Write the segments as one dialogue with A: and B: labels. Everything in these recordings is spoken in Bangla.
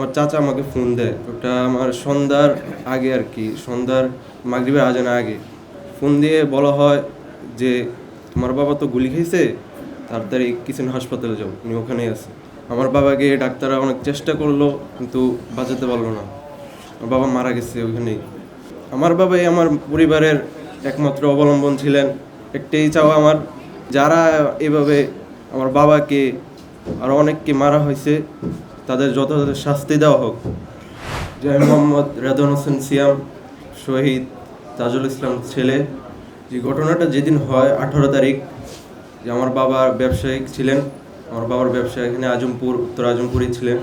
A: আমার চাচা আমাকে ফোন দেয়, ওটা আমার সন্ধ্যার আগে আর কি, সন্ধ্যার মাগরিবের আজানের আগে ফোন দিয়ে বলা হয় যে তোমার বাবা তো গুলি খেয়েছে, তাড়াতাড়ি কিচেন হাসপাতালে যাও, উনি ওখানেই আছে। আমার বাবাকে ডাক্তাররা অনেক চেষ্টা করলো কিন্তু বাঁচাতে পারলো না, আমার বাবা মারা গেছে ওইখানেই। আমার বাবাই আমার পরিবারের একমাত্র অবলম্বন ছিলেন। একটাই চাওয়া আমার, যারা এভাবে আমার বাবাকে আরও অনেককে মারা হয়েছে তাদের যথাযথ শাস্তি দেওয়া হোক। জয় মোহাম্মদ রেদওয়ান হোসেন সিয়াম, শহীদ তাজুল ইসলাম ছেলে। যে ঘটনাটা যেদিন হয় 18 তারিখ, যে আমার বাবা ব্যবসায়িক ছিলেন, আমার বাবার ব্যবসা এখানে আজমপুর, উত্তর আজমপুরেই ছিলেন।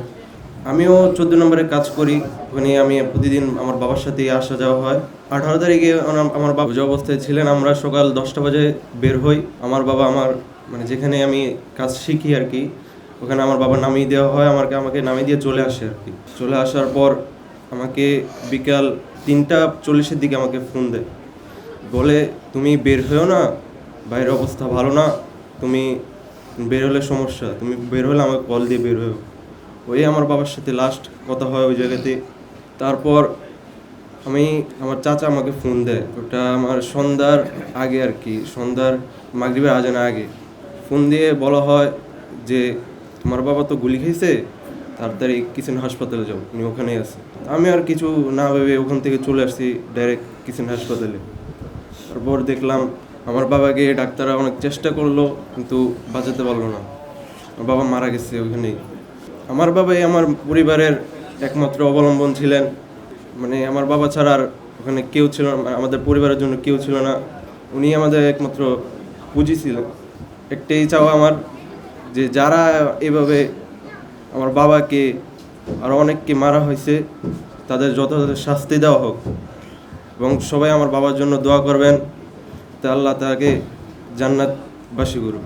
A: আমিও 14 নম্বরে কাজ করি, ওখানে আমি প্রতিদিন আমার বাবার সাথেই আসা যাওয়া হয়। 18 তারিখে আমার বাবা যে অবস্থায় ছিলেন, আমরা সকাল 10টা বাজে বের হই। আমার বাবা আমার মানে যেখানে আমি কাজ শিখি আর কি, ওখানে আমার বাবা নামিয়ে দেওয়া হয়, আমাকে নামিয়ে দিয়ে চলে আসে আর কি। চলে আসার পর আমাকে বিকাল 3টা 40-এর দিকে আমাকে ফোন দেয়, বলে তুমি বের হয়েও না, বাইরের অবস্থা ভালো না, তুমি বের হলে সমস্যা, তুমি বের হলে আমাকে কল দিয়ে বের হয়েও। ওই আমার বাবার সাথে লাস্ট কথা হয় ওই জায়গাতে। তারপর আমার চাচা আমাকে ফোন দেয়, ওটা আমার সন্ধ্যার আগে আর কি, সন্ধ্যার মাগরিবের আজানের আগে ফোন দিয়ে বলা হয় যে তোমার বাবা তো গুলি খেয়েছে, তাড়াতাড়ি কিচেন হাসপাতালে যাও, উনি ওখানেই আছে। আমি আর কিছু না ভেবে ওখান থেকে চলে আসছি ডাইরেক্ট কিচেন হাসপাতালে। তারপর দেখলাম আমার বাবাকে ডাক্তাররা অনেক চেষ্টা করলো কিন্তু বাঁচাতে পারলো না, আমার বাবা মারা গেছে ওইখানেই। আমার বাবাই আমার পরিবারের একমাত্র অবলম্বন ছিলেন, মানে আমার বাবা ছাড়া আর ওখানে কেউ ছিল না, আমাদের পরিবারের জন্য কেউ ছিল না, উনি আমাদের একমাত্র পুঁজি ছিলেন। একটাই চাওয়া আমার, যে যারা এভাবে আমার বাবাকে আরও অনেককে মারা হয়েছে তাদের যথাযথ শাস্তি দেওয়া হোক, এবং সবাই আমার বাবার জন্য দোয়া করবেন, তা আল্লাহ তাকে জান্নাতবাসী করুন।